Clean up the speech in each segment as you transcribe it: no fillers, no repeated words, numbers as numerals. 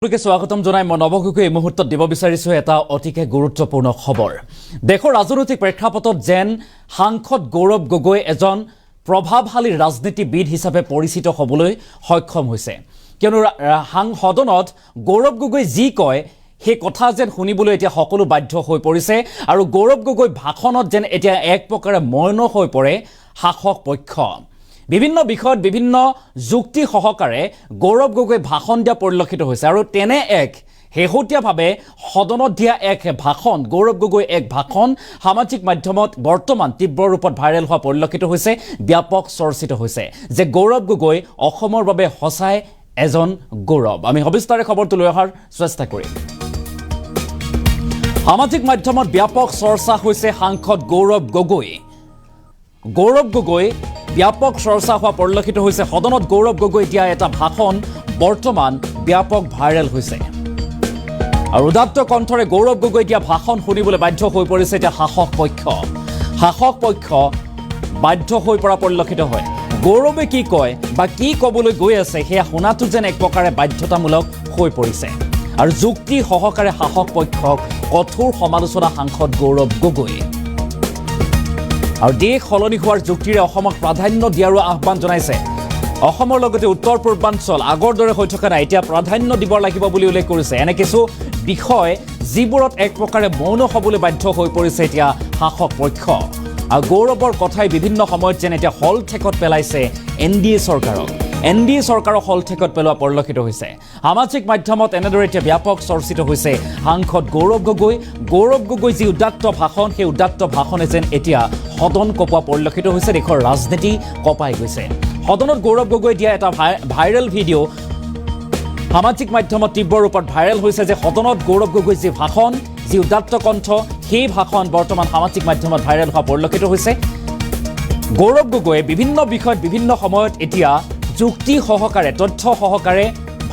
সকলোকে স্বাগতম জনাই মই নৱগগৈ এই মুহূৰ্তত দিব বিচাৰিছো এটা অতিকে গুৰুত্বপূৰ্ণ খবৰ। দেশৰ ৰাজনৈতিক প্ৰেক্ষাপটত যেন সাংসদ গৌৰৱ গগৈ এজন প্ৰভাৱশালী ৰাজনীতিবিদ হিচাপে পৰিচিত হ'বলৈ সক্ষম হৈছে। কিয়নো সদনত গৌৰৱ গগৈ যি কয় সেই কথা যেন শুনিবলৈ এতিয়া সকলো বাধ্য হৈ পৰিছে আৰু গৌৰৱ গগৈ ভাষণত যেন এতিয়া এক প্ৰকাৰে মৌন হৈ পৰে শাসক পক্ষ। বিভিন্ন বিষয়ত বিভিন্ন যুক্তি সহকাৰে গৌৰৱ গগৈ ভাষণ দিয়া পৰিলক্ষিত হৈছে আৰু তেনে এক শেহতীয়াভাৱে সদনত দিয়া এক ভাষণ গৌৰৱ গগৈ এক ভাষণ সামাজিক মাধ্যমত বৰ্তমান তীব্ৰ ৰূপত ভাইৰেল হোৱা পৰিলক্ষিত হৈছে, ব্যাপক চৰ্চিত হৈছে যে গৌৰৱ গগৈ অসমৰ বাবে সঁচাই এজন গৌৰৱ। আমি সবিস্তাৰে খবৰটো লৈ অহাৰ চেষ্টা কৰিম। সামাজিক মাধ্যমত ব্যাপক চৰ্চা হৈছে সাংসদ গৌৰৱ গগৈ। গৌৰৱ গগৈ ব্যাপক চৰ্চা হোৱা পৰিলক্ষিত হৈছে। সদনত গৌৰৱ গগৈ দিয়া এটা ভাষণ বৰ্তমান ব্যাপক ভাইৰেল হৈছে আৰু উদাত্ত কণ্ঠৰে গৌৰৱ গগৈ দিয়া ভাষণ শুনিবলৈ বাধ্য হৈ পৰিছে এতিয়া শাসক পক্ষ বাধ্য হৈ পৰা পৰিলক্ষিত হয়। গৌৰৱে কি কয় বা কি ক'বলৈ গৈ আছে সেয়া শুনাটো যেন এক প্ৰকাৰে বাধ্যতামূলক হৈ পৰিছে আৰু যুক্তি সহকাৰে শাসক পক্ষক কঠোৰ সমালোচনা সাংসদ গৌৰৱ গগৈ আৰু দেশ সলনি হোৱাৰ যুক্তিৰে অসমক প্ৰাধান্য দিয়াৰো আহ্বান জনাইছে। অসমৰ লগতে উত্তৰ পূৰ্বাঞ্চল আগৰ দৰে হৈ থকা নাই, এতিয়া প্ৰাধান্য দিব লাগিব বুলি উল্লেখ কৰিছে। এনে কিছু বিষয় যিবোৰত এক প্ৰকাৰে মৌন হ'বলৈ বাধ্য হৈ পৰিছে এতিয়া শাসক পক্ষ আৰু গৌৰৱৰ কথাই বিভিন্ন সময়ত যেন এতিয়া হলঠেকত পেলাইছে NDA চৰকাৰক হলঠেকত পেলোৱা পৰিলক্ষিত হৈছে। সামাজিক মাধ্যমত এনেদৰে এতিয়া ব্যাপক চৰ্চিত হৈছে সাংসদ গৌৰৱ গগৈ যি উদাত্ত ভাষণ, সেই উদাত্ত ভাষণে যেন এতিয়া সদন কপোৱা পৰিলক্ষিত হৈছে, দেশৰ ৰাজনীতি কঁপাই গৈছে। সদনত গৌৰৱ গগৈ দিয়া এটা ভাইৰেল ভিডিঅ' সামাজিক মাধ্যমত তীব্ৰ ৰূপত ভাইৰেল হৈছে যে সদনত গৌৰৱ গগৈ যি ভাষণ, যি উদাত্ত কণ্ঠ, সেই ভাষণ বৰ্তমান সামাজিক মাধ্যমত ভাইৰেল হোৱা পৰিলক্ষিত হৈছে। গৌৰৱ গগৈয়ে বিভিন্ন বিষয়ত বিভিন্ন সময়ত এতিয়া যুক্তি সহকাৰে তথ্য সহকাৰে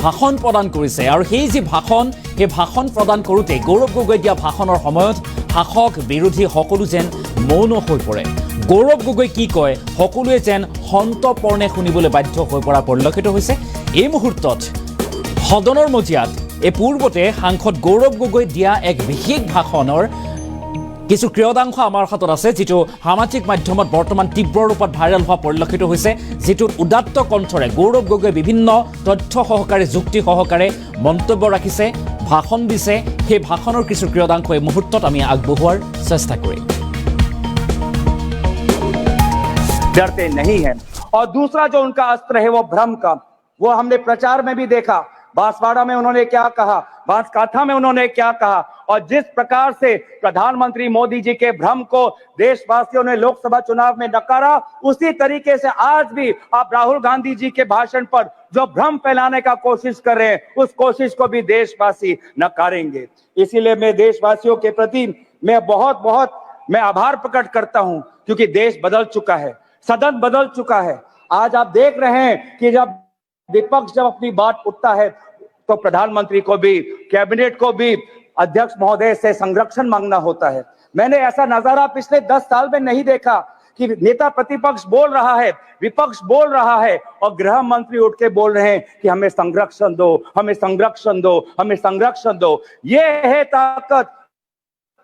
ভাষণ প্ৰদান কৰিছে আৰু সেই যি ভাষণ, সেই ভাষণ প্ৰদান কৰোঁতে গৌৰৱ গগৈ দিয়া ভাষণৰ সময়ত শাসক বিৰোধী সকলো যেন মৌন হৈ পৰে। গৌৰৱ গগৈ কি কয় সকলোৱে যেন সন্তৰ্পণে শুনিবলৈ বাধ্য হৈ পৰা পৰিলক্ষিত হৈছে। এই মুহূৰ্তত সদনৰ মজিয়াত এই পূৰ্বতে সাংসদ গৌৰৱ গগৈ দিয়া এক বিশেষ ভাষণৰ কিছু ক্ৰিয়দাংশ আমাৰ হাতত আছে, যিটো সামাজিক মাধ্যমত বৰ্তমান তীব্ৰ ৰূপত ভাইৰেল হোৱা পৰিলক্ষিত হৈছে, যিটো উদাত্ত কণ্ঠৰে গৌৰৱ গগৈ বিভিন্ন তথ্য সহকাৰে যুক্তি সহকাৰে মন্তব্য ৰাখিছে, ভাষণ দিছে। সেই ভাষণৰ কিছু ক্ৰিয়দাংশ এই মুহূৰ্তত আমি আগবঢ়োৱাৰ চেষ্টা কৰিম। डरते नहीं हैं। और दूसरा जो उनका अस्त्र है वो भ्रम का, वो हमने प्रचार में भी देखा। बांसवाड़ा में उन्होंने क्या कहा, बांसकाठा में उन्होंने क्या कहा, और जिस प्रकार से प्रधानमंत्री मोदी जी के भ्रम को देशवासियों ने लोकसभा चुनाव में नकारा, उसी तरीके से आज भी आप राहुल गांधी जी के भाषण पर जो भ्रम फैलाने का कोशिश कर रहे हैं, उस कोशिश को भी देशवासी नकारेंगे। इसीलिए मैं देशवासियों के प्रति मैं बहुत आभार प्रकट करता हूं, क्योंकि देश बदल चुका है, सदन बदल चुका है। आज आप देख रहे हैं कि जब विपक्ष जब अपनी बात उठता है तो प्रधानमंत्री को भी, कैबिनेट को भी अध्यक्ष महोदय से संरक्षण मांगना होता है। मैंने ऐसा नजारा पिछले 10 साल में नहीं देखा कि नेता प्रतिपक्ष बोल रहा है, विपक्ष बोल रहा है और गृह मंत्री उठ के बोल रहे हैं कि हमें संरक्षण दो, हमें संरक्षण दो, हमें संरक्षण दो। ये है ताकत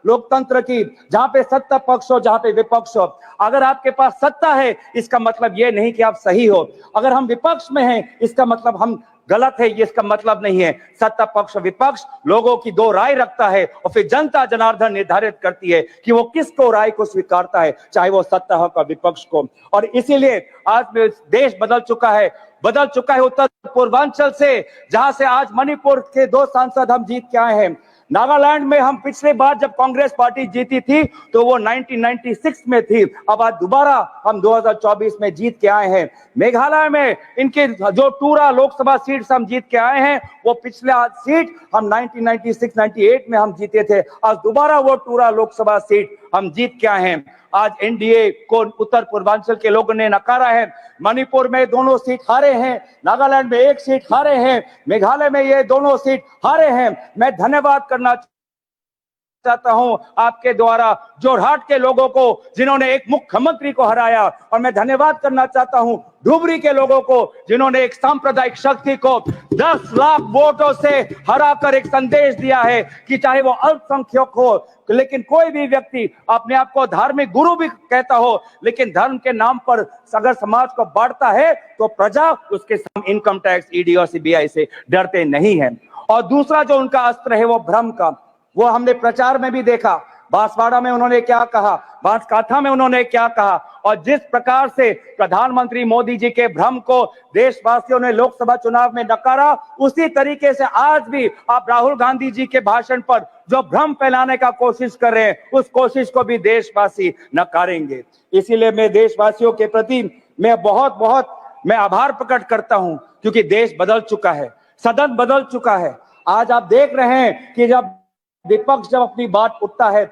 लोकतंत्र की, जहां पे सत्ता पक्ष हो, जहां पे विपक्ष हो। अगर आपके पास सत्ता है इसका मतलब ये नहीं कि आप सही हो, अगर हम विपक्ष में हैं इसका मतलब हम गलत है, ये इसका मतलब नहीं है। सत्ता पक्ष विपक्ष लोगों की दो राय रखता है और फिर जनता जनार्दन निर्धारित करती है कि वो किसको राय को स्वीकारता है, चाहे वो सत्ता हो का विपक्ष को। और इसीलिए आज देश बदल चुका है उत्तर पूर्वांचल से, जहां से आज मणिपुर के 2 सांसद हम जीत के आए हैं। नागालैंड में हम पिछले बार जब कांग्रेस पार्टी जीती थी तो वो 1996 में थी, अब आज दोबारा हम 2024 में जीत के आए हैं। मेघालय में इनके जो टूरा लोकसभा सीट हम जीत के आए हैं, वो पिछले सीट हम 1996-98 में हम जीते थे, आज दोबारा वो टूरा लोकसभा सीट हम जीत के आए हैं। आज NDA को उत्तर पूर्वांचल के लोगों ने नकारा है। मणिपुर में दोनों सीट हारे हैं, नागालैंड में 1 सीट हारे हैं, मेघालय में ये दोनों सीट हारे हैं। मैं धन्यवाद करना चाहता हूं आपके द्वारा जोरहाट के लोगों को जिन्होंने एक मुख्यमंत्री को हराया, और मैं धन्यवाद करना चाहता हूं धुबरी के लोगों को जिन्होंने एक सांप्रदायिक शक्ति को 10 लाख वोटों से हराकर एक संदेश दिया है कि चाहे वो अल्पसंख्यक हो, लेकिन कोई भी व्यक्ति अपने आप को धार्मिक गुरु भी कहता हो, लेकिन धर्म के नाम पर अगर समाज को बांटता है तो प्रजा उसके इनकम टैक्स, ईडी और सीबीआई से डरते नहीं है। और दूसरा जो उनका अस्त्र है वो भ्रम का, वो हमने प्रचार में भी देखा। बांसवाड़ा में उन्होंने क्या कहा, बांसकाठा में उन्होंने क्या कहा, और जिस प्रकार से प्रधानमंत्री मोदी जी के भ्रम को देशवासियों ने लोकसभा चुनाव में नकारा, उसी तरीके से आज भी आप राहुल गांधी जी के भाषण पर जो भ्रम फैलाने का कोशिश कर रहे हैं, उस कोशिश को भी देशवासी नकारेंगे। इसीलिए मैं देशवासियों के प्रति मैं बहुत आभार प्रकट करता हूं, क्योंकि देश बदल चुका है, सदन बदल चुका है। आज आप देख रहे हैं कि जब विपक्ष जब अपनी बात उठता है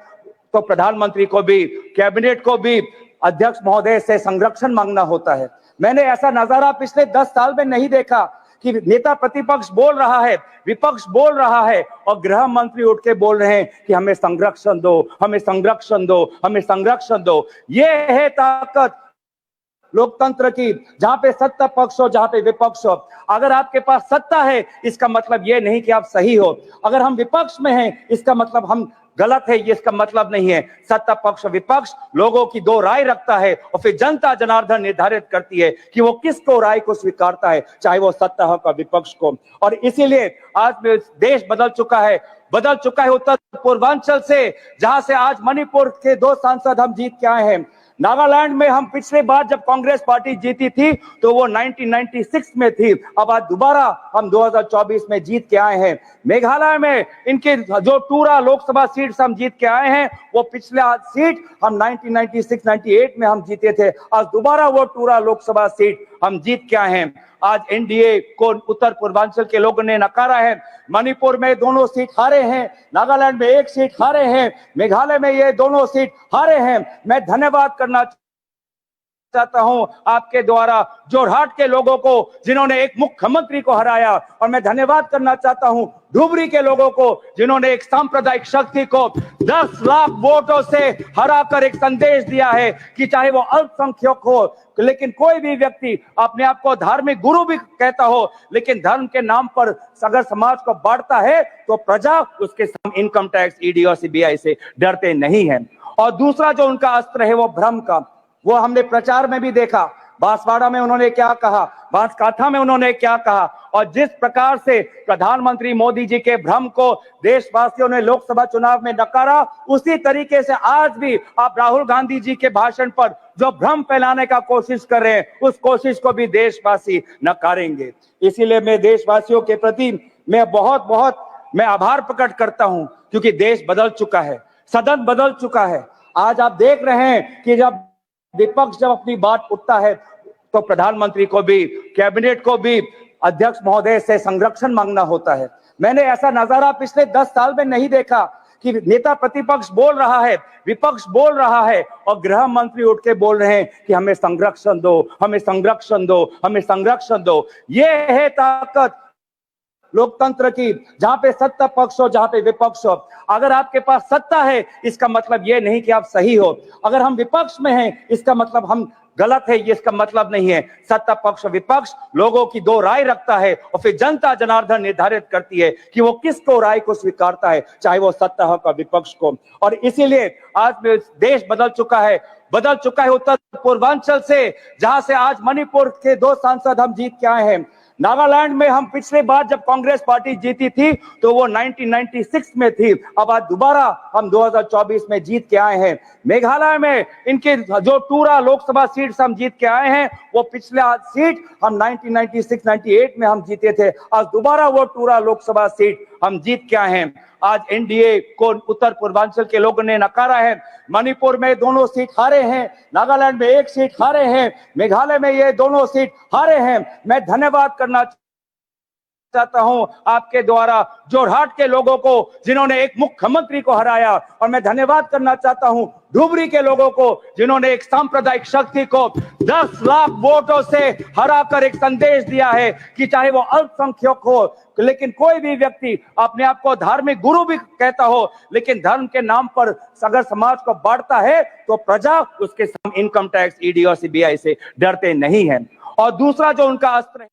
तो प्रधानमंत्री को भी, कैबिनेट को भी अध्यक्ष महोदय से संरक्षण मांगना होता है। मैंने ऐसा नजारा पिछले 10 साल में नहीं देखा कि नेता प्रतिपक्ष बोल रहा है, विपक्ष बोल रहा है और गृह मंत्री उठ के बोल रहे हैं कि हमें संरक्षण दो, हमें संरक्षण दो, हमें संरक्षण दो। ये है ताकत लोकतंत्र की, जहां पे सत्ता पक्ष हो, जहां पे विपक्ष हो। अगर आपके पास सत्ता है इसका मतलब ये नहीं कि आप सही हो, अगर हम विपक्ष में हैं इसका मतलब हम गलत है, ये इसका मतलब नहीं है। सत्ता पक्ष विपक्ष लोगों की दो राय रखता है और फिर जनता जनार्दन निर्धारित करती है कि वो किसको राय को स्वीकारता है, चाहे वो सत्ता हो का विपक्ष को। और इसीलिए आज देश बदल चुका है उत्तर पूर्वांचल से, जहां से आज मणिपुर के 2 सांसद हम जीत के आए हैं। नागालैंड में हम पिछली बार जब कांग्रेस पार्टी जीती थी तो वो 1996 में थी, अब आज दोबारा हम 2024 में जीत के आए हैं। मेघालय में इनके जो टूरा लोकसभा सीट हम जीत के आए हैं, वो पिछले सीट हम 1996-98 में हम जीते थे, आज दोबारा वो टूरा लोकसभा सीट हम जीत के आए हैं। आज एनडीए को उत्तर पूर्वांचल के लोगों ने नकारा है। मणिपुर में दोनों सीट हारे हैं, नागालैंड में 1 सीट हारे हैं, मेघालय में ये दोनों सीट हारे हैं। मैं धन्यवाद करना चाहता हूं आपके द्वारा जोरहाट के लोगों को जिन्होंने एक मुख्यमंत्री को हराया, और मैं धन्यवाद करना चाहता हूं धुबरी के लोगों को जिन्होंने एक सांप्रदायिक शक्ति को 10 लाख वोटों से हराकर एक संदेश दिया है कि चाहे वो अल्पसंख्यक हो, लेकिन कोई भी व्यक्ति अपने आप को धार्मिक गुरु भी कहता हो, लेकिन धर्म के नाम पर अगर समाज को बांटता है तो प्रजा उसके इनकम टैक्स, ईडी और सीबीआई से डरते नहीं है। और दूसरा जो उनका अस्त्र है वो भ्रम का, वो हमने प्रचार में भी देखा। बांसवाड़ा में उन्होंने क्या कहा, बांसकाठा में उन्होंने क्या कहा, और जिस प्रकार से प्रधानमंत्री मोदी जी के भ्रम को देशवासियों ने लोकसभा चुनाव में नकारा, उसी तरीके से आज भी आप राहुल गांधी जी के भाषण पर जो भ्रम फैलाने का कोशिश कर रहे हैं, उस कोशिश को भी देशवासी नकारेंगे। इसीलिए मैं देशवासियों के प्रति मैं बहुत आभार प्रकट करता हूं, क्योंकि देश बदल चुका है, सदन बदल चुका है। आज आप देख रहे हैं कि जब विपक्ष जब अपनी बात उठता है तो प्रधानमंत्री को भी, कैबिनेट को भी अध्यक्ष महोदय से संरक्षण मांगना होता है। मैंने ऐसा नजारा पिछले 10 साल में नहीं देखा कि नेता प्रतिपक्ष बोल रहा है, विपक्ष बोल रहा है और गृह मंत्री उठ के बोल रहे हैं कि हमें संरक्षण दो, हमें संरक्षण दो, हमें संरक्षण दो। ये है ताकत लोकतंत्र की, जहां पे सत्ता पक्ष हो, जहां पे विपक्ष हो। अगर आपके पास सत्ता है इसका मतलब ये नहीं कि आप सही हो, अगर हम विपक्ष में हैं इसका मतलब हम गलत है, ये इसका मतलब नहीं है। सत्ता पक्ष विपक्ष लोगों की दो राय रखता है और फिर जनता जनार्दन निर्धारित करती है कि वो किसको राय को स्वीकारता है, चाहे वो सत्ता हो का विपक्ष को। और इसीलिए आज देश बदल चुका है उत्तर पूर्वांचल से, जहां से आज मणिपुर के 2 सांसद हम जीत के आए हैं। नागालैंड में हम पिछली बार जब कांग्रेस पार्टी जीती थी तो वो 1996 में थी, अब आज दोबारा हम 2024 में जीत के आए हैं। मेघालय में इनके जो टूरा लोकसभा सीट हम जीत के आए हैं, वो पिछले सीट हम 1996-98 में हम जीते थे, आज दोबारा वो टूरा लोकसभा सीट हम जीत के आए हैं। आज एनडीए को उत्तर पूर्वांचल के लोगों ने नकारा है। मणिपुर में दोनों सीट हारे हैं, नागालैंड में 1 सीट हारे हैं, मेघालय में ये दोनों सीट हारे हैं। मैं धन्यवाद करना चाहता हूं आपके द्वारा जोरहाट के लोगों को जिन्होंने एक मुख्यमंत्री को हराया, और मैं धन्यवाद करना चाहता हूं धुबरी के लोगों को जिन्होंने एक सांप्रदायिक शक्ति को 10 लाख वोटों से हराकर एक संदेश दिया है कि चाहे वो अल्पसंख्यक हो, लेकिन कोई भी व्यक्ति अपने आप को धार्मिक गुरु भी कहता हो, लेकिन धर्म के नाम पर अगर समाज को बांटता है तो प्रजा उसके इनकम टैक्स, ईडी और सीबीआई से डरते नहीं है। और दूसरा जो उनका अस्त्र है